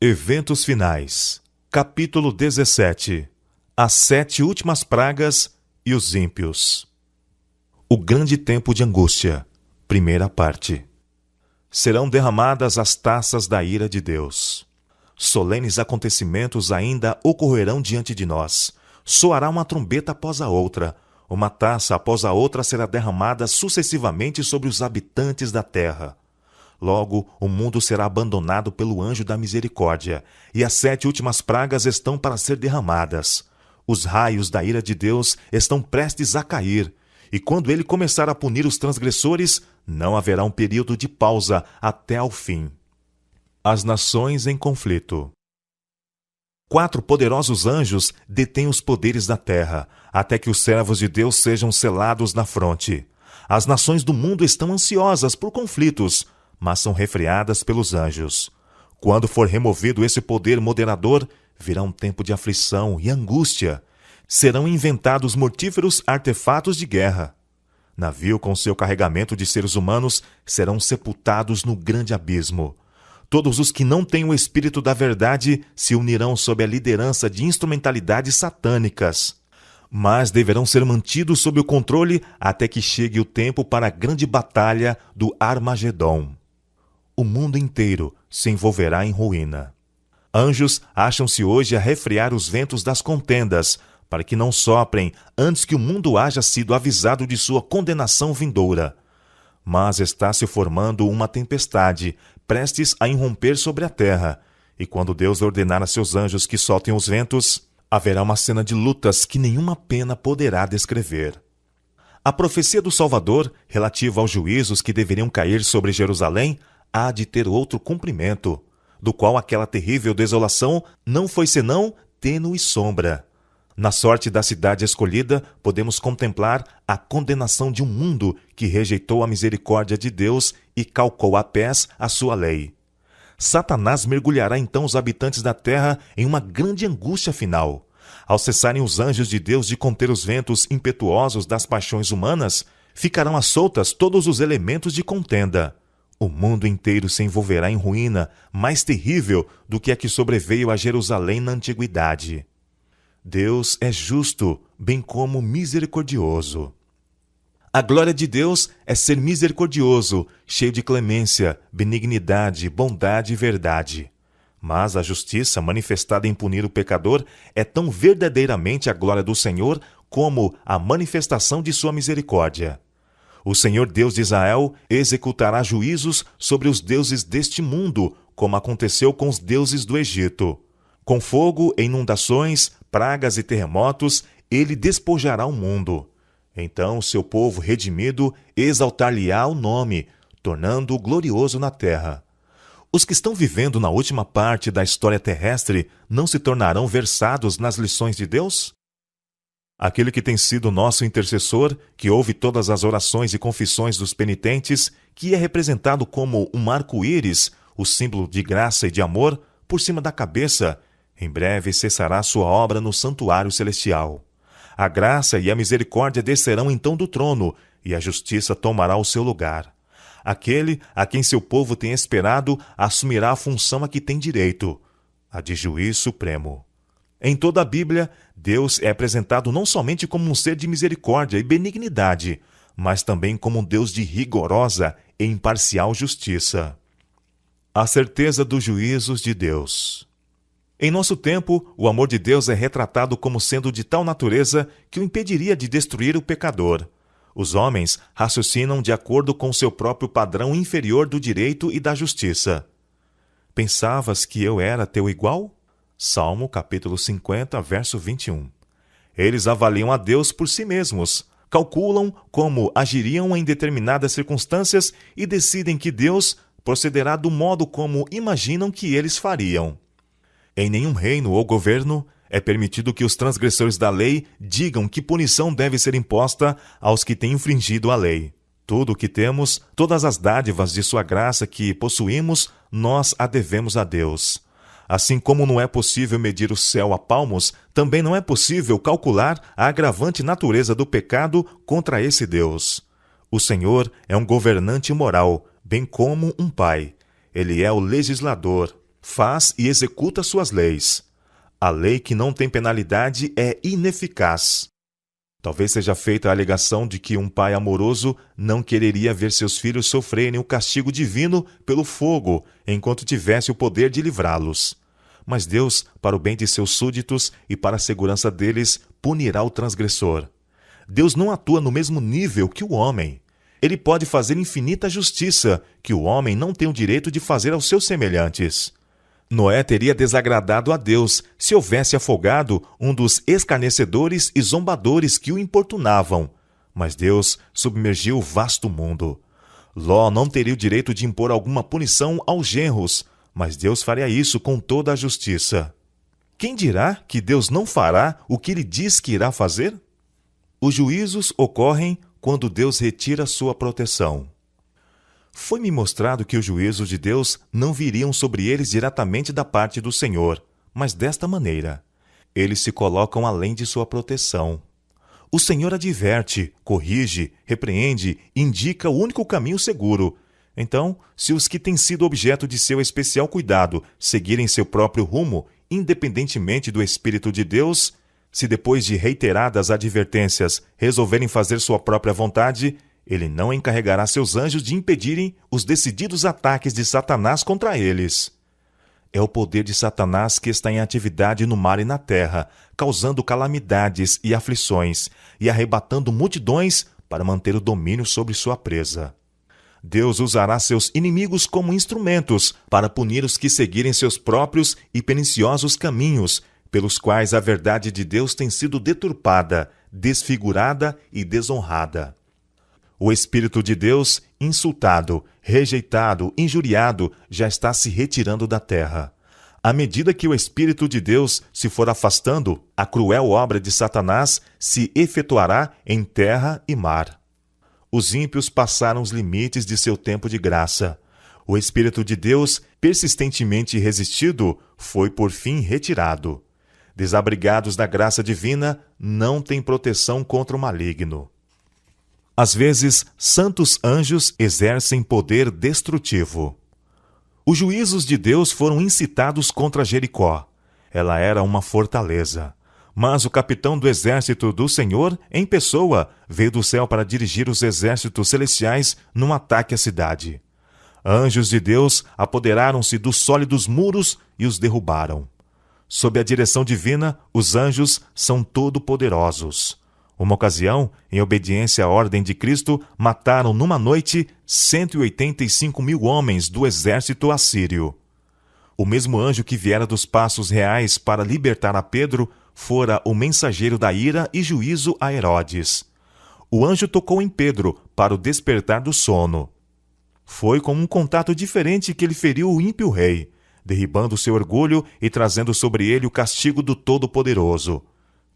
Eventos finais. Capítulo 17. As 7 últimas pragas e os ímpios. O grande tempo de angústia. Primeira parte. Serão derramadas as taças da ira de Deus. Solenes acontecimentos ainda ocorrerão diante de nós. Soará uma trombeta após a outra. Uma taça após a outra será derramada sucessivamente sobre os habitantes da terra. Logo, o mundo será abandonado pelo anjo da misericórdia, e as 7 últimas pragas estão para ser derramadas. Os raios da ira de Deus estão prestes a cair, e quando ele começar a punir os transgressores, não haverá um período de pausa até ao fim. As nações em conflito. 4 poderosos anjos detêm os poderes da terra, até que os servos de Deus sejam selados na fronte. As nações do mundo estão ansiosas por conflitos, mas são refreadas pelos anjos. Quando for removido esse poder moderador, virá um tempo de aflição e angústia. Serão inventados mortíferos artefatos de guerra. Navio com seu carregamento de seres humanos serão sepultados no grande abismo. Todos os que não têm o espírito da verdade se unirão sob a liderança de instrumentalidades satânicas, mas deverão ser mantidos sob o controle até que chegue o tempo para a grande batalha do Armagedom. O mundo inteiro se envolverá em ruína. Anjos acham-se hoje a refrear os ventos das contendas, para que não soprem antes que o mundo haja sido avisado de sua condenação vindoura. Mas está se formando uma tempestade, prestes a irromper sobre a terra, e quando Deus ordenar a seus anjos que soltem os ventos, haverá uma cena de lutas que nenhuma pena poderá descrever. A profecia do Salvador, relativa aos juízos que deveriam cair sobre Jerusalém, há de ter outro cumprimento, do qual aquela terrível desolação não foi senão tênue sombra. Na sorte da cidade escolhida, podemos contemplar a condenação de um mundo que rejeitou a misericórdia de Deus e calcou a pés a sua lei. Satanás mergulhará então os habitantes da terra em uma grande angústia final. Ao cessarem os anjos de Deus de conter os ventos impetuosos das paixões humanas, ficarão às soltas todos os elementos de contenda. O mundo inteiro se envolverá em ruína mais terrível do que a que sobreveio a Jerusalém na antiguidade. Deus é justo, bem como misericordioso. A glória de Deus é ser misericordioso, cheio de clemência, benignidade, bondade e verdade. Mas a justiça manifestada em punir o pecador é tão verdadeiramente a glória do Senhor como a manifestação de sua misericórdia. O Senhor Deus de Israel executará juízos sobre os deuses deste mundo, como aconteceu com os deuses do Egito. Com fogo, inundações, pragas e terremotos, ele despojará o mundo. Então seu povo redimido exaltar-lhe-á o nome, tornando-o glorioso na terra. Os que estão vivendo na última parte da história terrestre não se tornarão versados nas lições de Deus? Aquele que tem sido nosso intercessor, que ouve todas as orações e confissões dos penitentes, que é representado como um arco-íris, o símbolo de graça e de amor, por cima da cabeça, em breve cessará sua obra no santuário celestial. A graça e a misericórdia descerão então do trono, e a justiça tomará o seu lugar. Aquele a quem seu povo tem esperado assumirá a função a que tem direito, a de juiz supremo. Em toda a Bíblia, Deus é apresentado não somente como um ser de misericórdia e benignidade, mas também como um Deus de rigorosa e imparcial justiça. A certeza dos juízos de Deus. Em nosso tempo, o amor de Deus é retratado como sendo de tal natureza que o impediria de destruir o pecador. Os homens raciocinam de acordo com seu próprio padrão inferior do direito e da justiça. Pensavas que eu era teu igual? Salmo capítulo 50, verso 21. Eles avaliam a Deus por si mesmos, calculam como agiriam em determinadas circunstâncias e decidem que Deus procederá do modo como imaginam que eles fariam. Em nenhum reino ou governo é permitido que os transgressores da lei digam que punição deve ser imposta aos que têm infringido a lei. Tudo o que temos, todas as dádivas de sua graça que possuímos, nós a devemos a Deus. Assim como não é possível medir o céu a palmos, também não é possível calcular a agravante natureza do pecado contra esse Deus. O Senhor é um governante moral, bem como um pai. Ele é o legislador. faz e executa suas leis. A lei que não tem penalidade é ineficaz. Talvez seja feita a alegação de que um pai amoroso não quereria ver seus filhos sofrerem o castigo divino pelo fogo, enquanto tivesse o poder de livrá-los. Mas Deus, para o bem de seus súditos e para a segurança deles, punirá o transgressor. Deus não atua no mesmo nível que o homem. Ele pode fazer infinita justiça, que o homem não tem o direito de fazer aos seus semelhantes. Noé teria desagradado a Deus se houvesse afogado um dos escarnecedores e zombadores que o importunavam. Mas Deus submergiu o vasto mundo. Ló não teria o direito de impor alguma punição aos genros, mas Deus faria isso com toda a justiça. Quem dirá que Deus não fará o que ele diz que irá fazer? Os juízos ocorrem quando Deus retira sua proteção. Foi-me mostrado que os juízos de Deus não viriam sobre eles diretamente da parte do Senhor, mas desta maneira. Eles se colocam além de sua proteção. O Senhor adverte, corrige, repreende e indica o único caminho seguro. Então, se os que têm sido objeto de seu especial cuidado seguirem seu próprio rumo, independentemente do Espírito de Deus, se depois de reiteradas advertências resolverem fazer sua própria vontade, ele não encarregará seus anjos de impedirem os decididos ataques de Satanás contra eles. É o poder de Satanás que está em atividade no mar e na terra, causando calamidades e aflições, e arrebatando multidões para manter o domínio sobre sua presa. Deus usará seus inimigos como instrumentos para punir os que seguirem seus próprios e perniciosos caminhos, pelos quais a verdade de Deus tem sido deturpada, desfigurada e desonrada. O Espírito de Deus, insultado, rejeitado, injuriado, já está se retirando da terra. À medida que o Espírito de Deus se for afastando, a cruel obra de Satanás se efetuará em terra e mar. Os ímpios passaram os limites de seu tempo de graça. O Espírito de Deus, persistentemente resistido, foi por fim retirado. Desabrigados da graça divina, não têm proteção contra o maligno. Às vezes, santos anjos exercem poder destrutivo. Os juízos de Deus foram incitados contra Jericó. Ela era uma fortaleza. Mas o capitão do exército do Senhor, em pessoa, veio do céu para dirigir os exércitos celestiais num ataque à cidade. Anjos de Deus apoderaram-se dos sólidos muros e os derrubaram. Sob a direção divina, os anjos são todo-poderosos. Uma ocasião, em obediência à ordem de Cristo, mataram numa noite 185.000 homens do exército assírio. O mesmo anjo que viera dos passos reais para libertar a Pedro fora o mensageiro da ira e juízo a Herodes. O anjo tocou em Pedro para o despertar do sono. Foi com um contato diferente que ele feriu o ímpio rei, derribando seu orgulho e trazendo sobre ele o castigo do Todo-Poderoso.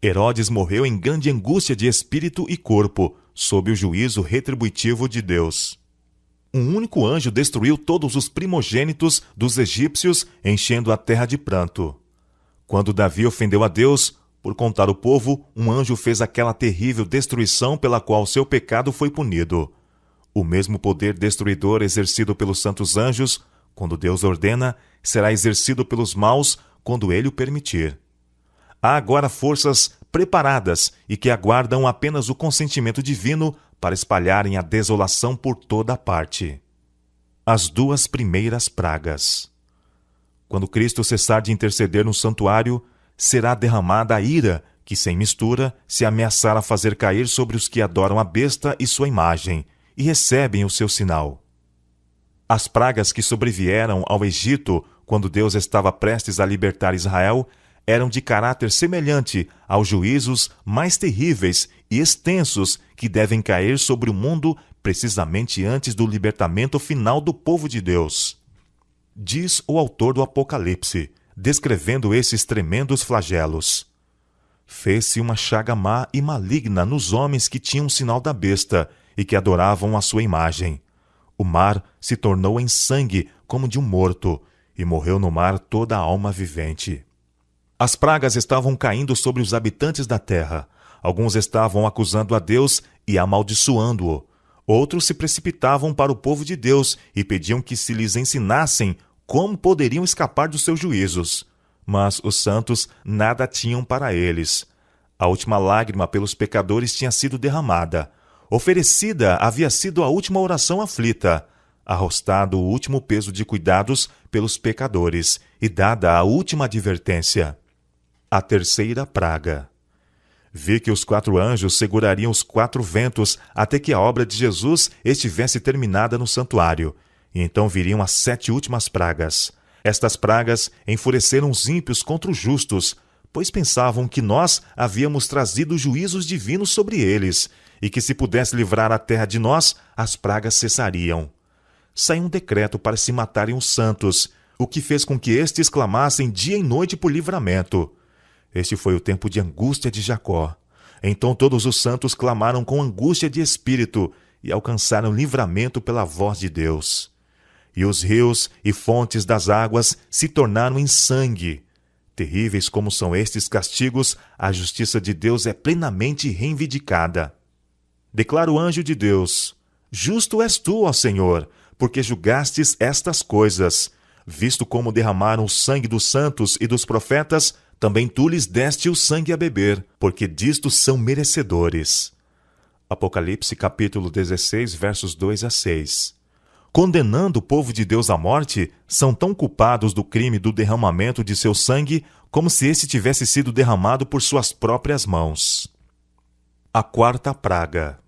Herodes morreu em grande angústia de espírito e corpo, sob o juízo retributivo de Deus. Um único anjo destruiu todos os primogênitos dos egípcios, enchendo a terra de pranto. Quando Davi ofendeu a Deus, por contar o povo, um anjo fez aquela terrível destruição pela qual seu pecado foi punido. O mesmo poder destruidor exercido pelos santos anjos, quando Deus ordena, será exercido pelos maus quando ele o permitir. Há agora forças preparadas e que aguardam apenas o consentimento divino para espalharem a desolação por toda a parte. As duas primeiras pragas. Quando Cristo cessar de interceder no santuário, será derramada a ira que, sem mistura, se ameaçar a fazer cair sobre os que adoram a besta e sua imagem, e recebem o seu sinal. As pragas que sobrevieram ao Egito quando Deus estava prestes a libertar Israel eram de caráter semelhante aos juízos mais terríveis e extensos que devem cair sobre o mundo precisamente antes do libertamento final do povo de Deus. Diz o autor do Apocalipse, descrevendo esses tremendos flagelos: fez-se uma chaga má e maligna nos homens que tinham o sinal da besta e que adoravam a sua imagem. O mar se tornou em sangue como de um morto, e morreu no mar toda a alma vivente. As pragas estavam caindo sobre os habitantes da terra. Alguns estavam acusando a Deus e amaldiçoando-o. Outros se precipitavam para o povo de Deus e pediam que se lhes ensinassem como poderiam escapar dos seus juízos. Mas os santos nada tinham para eles. A última lágrima pelos pecadores tinha sido derramada. Oferecida havia sido a última oração aflita. Arrostado o último peso de cuidados pelos pecadores e dada a última advertência. A terceira praga. Vi que os 4 anjos segurariam os 4 ventos até que a obra de Jesus estivesse terminada no santuário. E então viriam as 7 últimas pragas. Estas pragas enfureceram os ímpios contra os justos, pois pensavam que nós havíamos trazido juízos divinos sobre eles, e que se pudesse livrar a terra de nós, as pragas cessariam. Saiu um decreto para se matarem os santos, o que fez com que estes clamassem dia e noite por livramento. Este foi o tempo de angústia de Jacó. Então todos os santos clamaram com angústia de espírito e alcançaram livramento pela voz de Deus. E os rios e fontes das águas se tornaram em sangue. Terríveis como são estes castigos, a justiça de Deus é plenamente reivindicada. Declara o anjo de Deus: Justo és tu, ó Senhor, porque julgastes estas coisas. Visto como derramaram o sangue dos santos e dos profetas, também tu lhes deste o sangue a beber, porque disto são merecedores. Apocalipse capítulo 16, versos 2 a 6. Condenando o povo de Deus à morte, são tão culpados do crime do derramamento de seu sangue como se este tivesse sido derramado por suas próprias mãos. A quarta praga.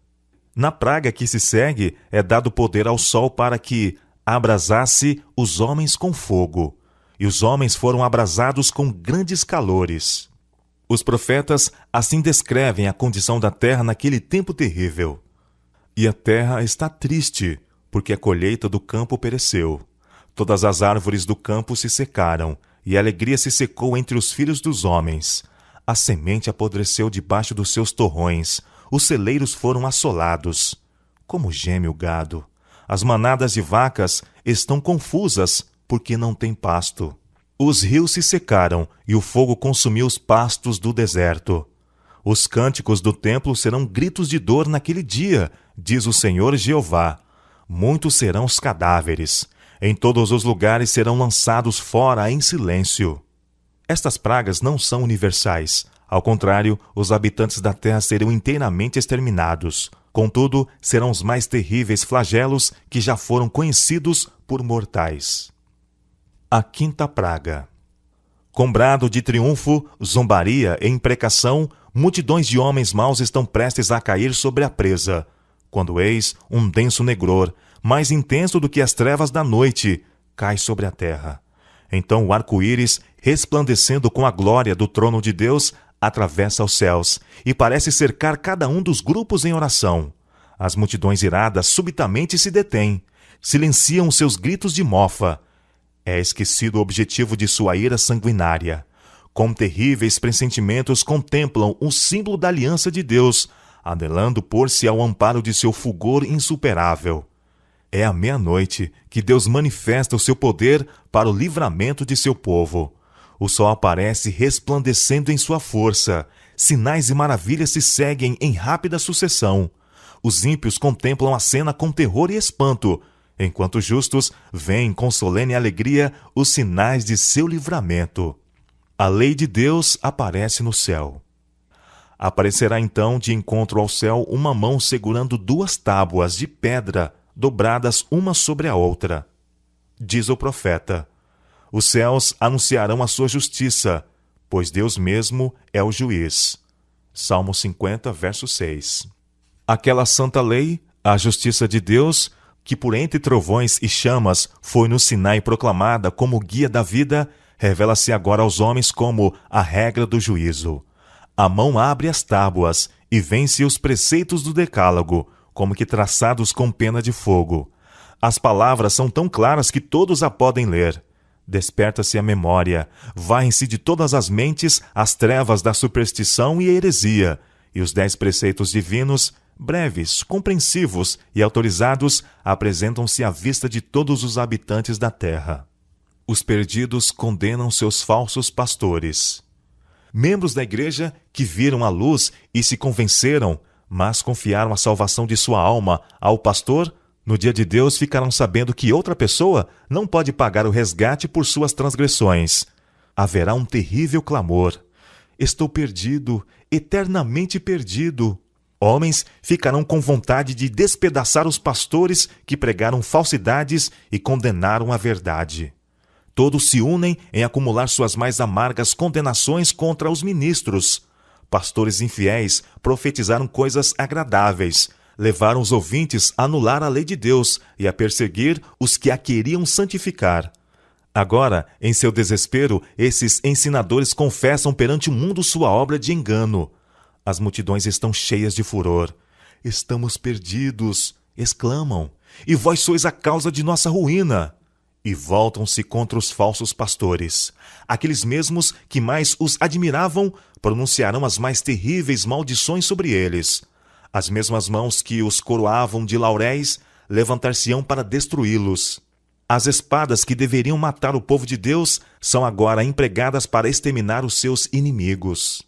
Na praga que se segue, é dado poder ao sol para que abrasasse os homens com fogo, e os homens foram abrasados com grandes calores. Os profetas assim descrevem a condição da terra naquele tempo terrível. E a terra está triste, porque a colheita do campo pereceu. Todas as árvores do campo se secaram, e a alegria se secou entre os filhos dos homens. A semente apodreceu debaixo dos seus torrões, os celeiros foram assolados. Como geme o gado. As manadas de vacas estão confusas, porque não tem pasto. Os rios se secaram, e o fogo consumiu os pastos do deserto. Os cânticos do templo serão gritos de dor naquele dia, diz o Senhor Jeová. Muitos serão os cadáveres. Em todos os lugares serão lançados fora em silêncio. Estas pragas não são universais. Ao contrário, os habitantes da terra serão inteiramente exterminados. Contudo, serão os mais terríveis flagelos que já foram conhecidos por mortais. A quinta praga. Com brado de triunfo, zombaria e imprecação, multidões de homens maus estão prestes a cair sobre a presa. Quando eis um denso negror, mais intenso do que as trevas da noite, cai sobre a terra. Então o arco-íris, resplandecendo com a glória do trono de Deus, atravessa os céus e parece cercar cada um dos grupos em oração. As multidões iradas subitamente se detêm, silenciam seus gritos de mofa. É esquecido o objetivo de sua ira sanguinária. Com terríveis pressentimentos contemplam o símbolo da aliança de Deus, anelando pôr-se ao amparo de seu fulgor insuperável. É à meia-noite que Deus manifesta o seu poder para o livramento de seu povo. O sol aparece resplandecendo em sua força. Sinais e maravilhas se seguem em rápida sucessão. Os ímpios contemplam a cena com terror e espanto, enquanto os justos veem com solene alegria os sinais de seu livramento. A lei de Deus aparece no céu. Aparecerá então de encontro ao céu uma mão segurando 2 tábuas de pedra dobradas uma sobre a outra. Diz o profeta: os céus anunciarão a sua justiça, pois Deus mesmo é o juiz. Salmo 50, verso 6. Aquela santa lei, a justiça de Deus, que por entre trovões e chamas foi no Sinai proclamada como guia da vida, revela-se agora aos homens como a regra do juízo. A mão abre as tábuas e vence os preceitos do decálogo, como que traçados com pena de fogo. As palavras são tão claras que todos a podem ler. Desperta-se a memória, varrem-se de todas as mentes as trevas da superstição e a heresia, e os 10 preceitos divinos, breves, compreensivos e autorizados, apresentam-se à vista de todos os habitantes da terra. Os perdidos condenam seus falsos pastores. Membros da igreja que viram a luz e se convenceram, mas confiaram a salvação de sua alma ao pastor, No dia de Deus ficarão sabendo que outra pessoa não pode pagar o resgate por suas transgressões. Haverá um terrível clamor. Estou perdido, eternamente perdido. Homens ficarão com vontade de despedaçar os pastores que pregaram falsidades e condenaram a verdade. Todos se unem em acumular suas mais amargas condenações contra os ministros. Pastores infiéis profetizaram coisas agradáveis, levaram os ouvintes a anular a lei de Deus e a perseguir os que a queriam santificar. Agora, em seu desespero, esses ensinadores confessam perante o mundo sua obra de engano. As multidões estão cheias de furor. Estamos perdidos, exclamam, e vós sois a causa de nossa ruína. E voltam-se contra os falsos pastores. Aqueles mesmos que mais os admiravam pronunciarão as mais terríveis maldições sobre eles. As mesmas mãos que os coroavam de lauréis levantar-se-ão para destruí-los. As espadas que deveriam matar o povo de Deus são agora empregadas para exterminar os seus inimigos.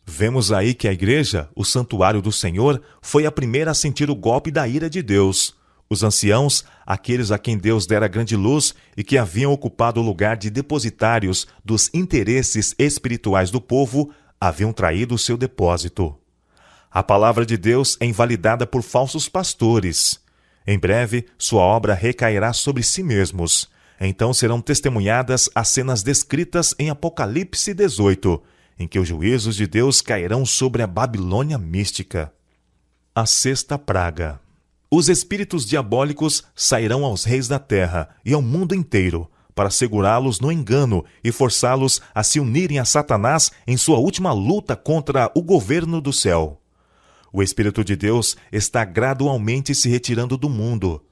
Vemos aí que a igreja, o santuário do Senhor, foi a primeira a sentir o golpe da ira de Deus. Os anciãos, aqueles a quem Deus dera grande luz e que haviam ocupado o lugar de depositários dos interesses espirituais do povo, haviam traído o seu depósito. A palavra de Deus é invalidada por falsos pastores. Em breve, sua obra recairá sobre si mesmos. Então serão testemunhadas as cenas descritas em Apocalipse 18, em que os juízos de Deus cairão sobre a Babilônia mística. A sexta praga. Os espíritos diabólicos sairão aos reis da terra e ao mundo inteiro, para segurá-los no engano e forçá-los a se unirem a Satanás em sua última luta contra o governo do céu. O Espírito de Deus está gradualmente se retirando do mundo.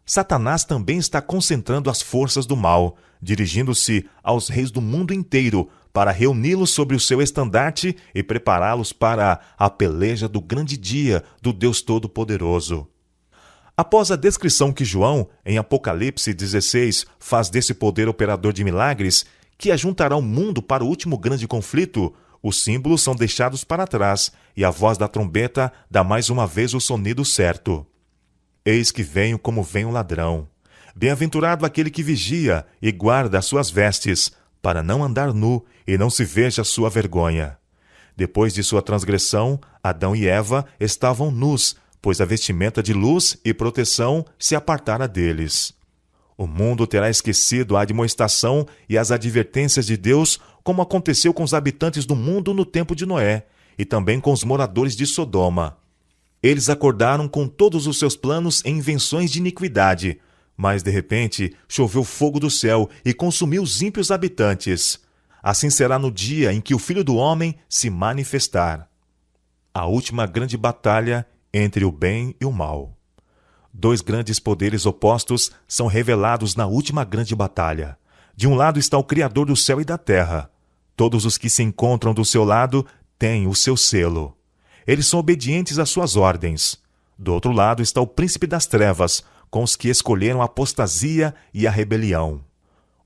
Satanás também está concentrando as forças do mal, dirigindo-se aos reis do mundo inteiro para reuni-los sobre o seu estandarte e prepará-los para a peleja do grande dia do Deus Todo-Poderoso. Após a descrição que João, em Apocalipse 16, faz desse poder operador de milagres, que ajuntará o mundo para o último grande conflito, os símbolos são deixados para trás e a voz da trombeta dá mais uma vez o sonido certo. Eis que venho como vem o ladrão. Bem-aventurado aquele que vigia e guarda as suas vestes, para não andar nu e não se veja sua vergonha. Depois de sua transgressão, Adão e Eva estavam nus, pois a vestimenta de luz e proteção se apartara deles. O mundo terá esquecido a admoestação e as advertências de Deus, como aconteceu com os habitantes do mundo no tempo de Noé, e também com os moradores de Sodoma. Eles acordaram com todos os seus planos e invenções de iniquidade, mas de repente choveu fogo do céu e consumiu os ímpios habitantes. Assim será no dia em que o Filho do Homem se manifestar. A última grande batalha entre o bem e o mal. Dois grandes poderes opostos são revelados na última grande batalha. De um lado está o Criador do céu e da terra. Todos os que se encontram do seu lado têm o seu selo. Eles são obedientes às suas ordens. Do outro lado está o príncipe das trevas, com os que escolheram a apostasia e a rebelião.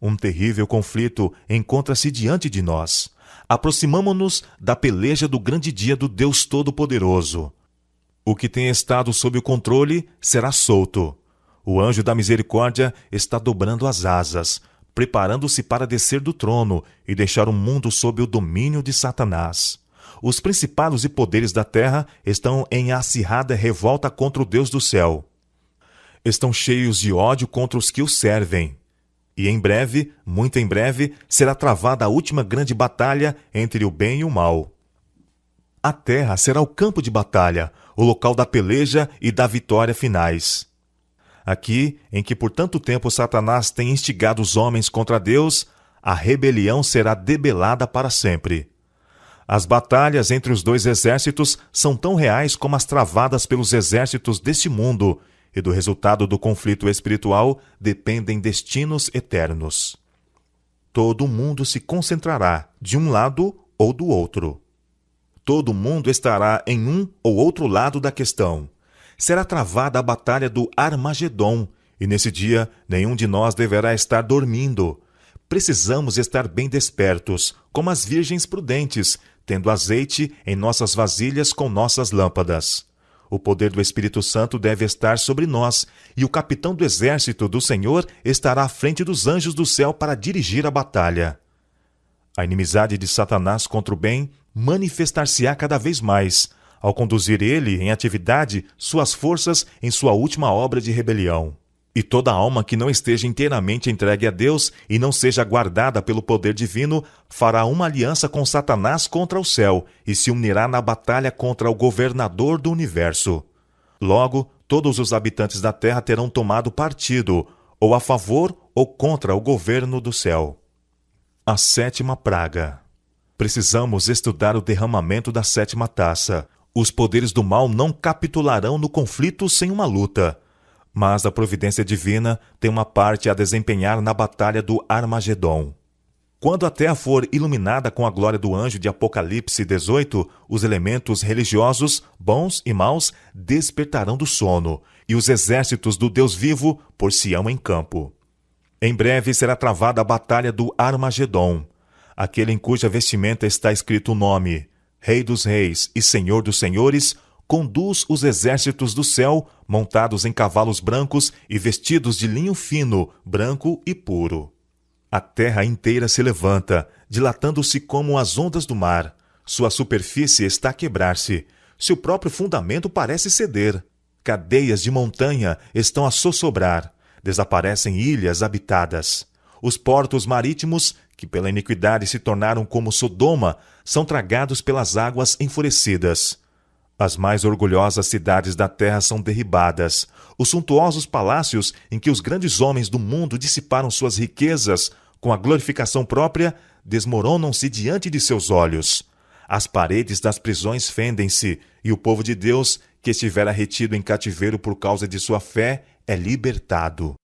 Um terrível conflito encontra-se diante de nós. Aproximamo-nos da peleja do grande dia do Deus Todo-Poderoso. O que tem estado sob o controle será solto. O anjo da misericórdia está dobrando as asas, preparando-se para descer do trono e deixar o mundo sob o domínio de Satanás. Os principados e poderes da terra estão em acirrada revolta contra o Deus do céu. Estão cheios de ódio contra os que o servem. E em breve, muito em breve, será travada a última grande batalha entre o bem e o mal. A terra será o campo de batalha, o local da peleja e da vitória finais. Aqui, em que por tanto tempo Satanás tem instigado os homens contra Deus, a rebelião será debelada para sempre. As batalhas entre os dois exércitos são tão reais como as travadas pelos exércitos deste mundo, e do resultado do conflito espiritual dependem destinos eternos. Todo mundo se concentrará de um lado ou do outro. Todo mundo estará em um ou outro lado da questão. Será travada a batalha do Armagedon, e nesse dia nenhum de nós deverá estar dormindo. Precisamos estar bem despertos, como as virgens prudentes, tendo azeite em nossas vasilhas com nossas lâmpadas. O poder do Espírito Santo deve estar sobre nós, e o capitão do exército do Senhor estará à frente dos anjos do céu para dirigir a batalha. A inimizade de Satanás contra o bem manifestar-se-á cada vez mais, ao conduzir ele em atividade suas forças em sua última obra de rebelião. E toda alma que não esteja inteiramente entregue a Deus e não seja guardada pelo poder divino, fará uma aliança com Satanás contra o céu e se unirá na batalha contra o governador do universo. Logo, todos os habitantes da terra terão tomado partido, ou a favor ou contra o governo do céu. A sétima praga. Precisamos estudar o derramamento da sétima taça. Os poderes do mal não capitularão no conflito sem uma luta. Mas a providência divina tem uma parte a desempenhar na batalha do Armagedon. Quando a terra for iluminada com a glória do anjo de Apocalipse 18, os elementos religiosos, bons e maus, despertarão do sono, e os exércitos do Deus vivo por-se-ão em campo. Em breve será travada a batalha do Armagedon, aquele em cuja vestimenta está escrito o nome, Rei dos Reis e Senhor dos Senhores, conduz os exércitos do céu, montados em cavalos brancos e vestidos de linho fino, branco e puro. A terra inteira se levanta, dilatando-se como as ondas do mar. Sua superfície está a quebrar-se. Seu próprio fundamento parece ceder. Cadeias de montanha estão a sossobrar. Desaparecem ilhas habitadas. Os portos marítimos, que pela iniquidade se tornaram como Sodoma, são tragados pelas águas enfurecidas. As mais orgulhosas cidades da terra são derribadas. Os suntuosos palácios em que os grandes homens do mundo dissiparam suas riquezas com a glorificação própria desmoronam-se diante de seus olhos. As paredes das prisões fendem-se, e o povo de Deus, que estivera retido em cativeiro por causa de sua fé, é libertado.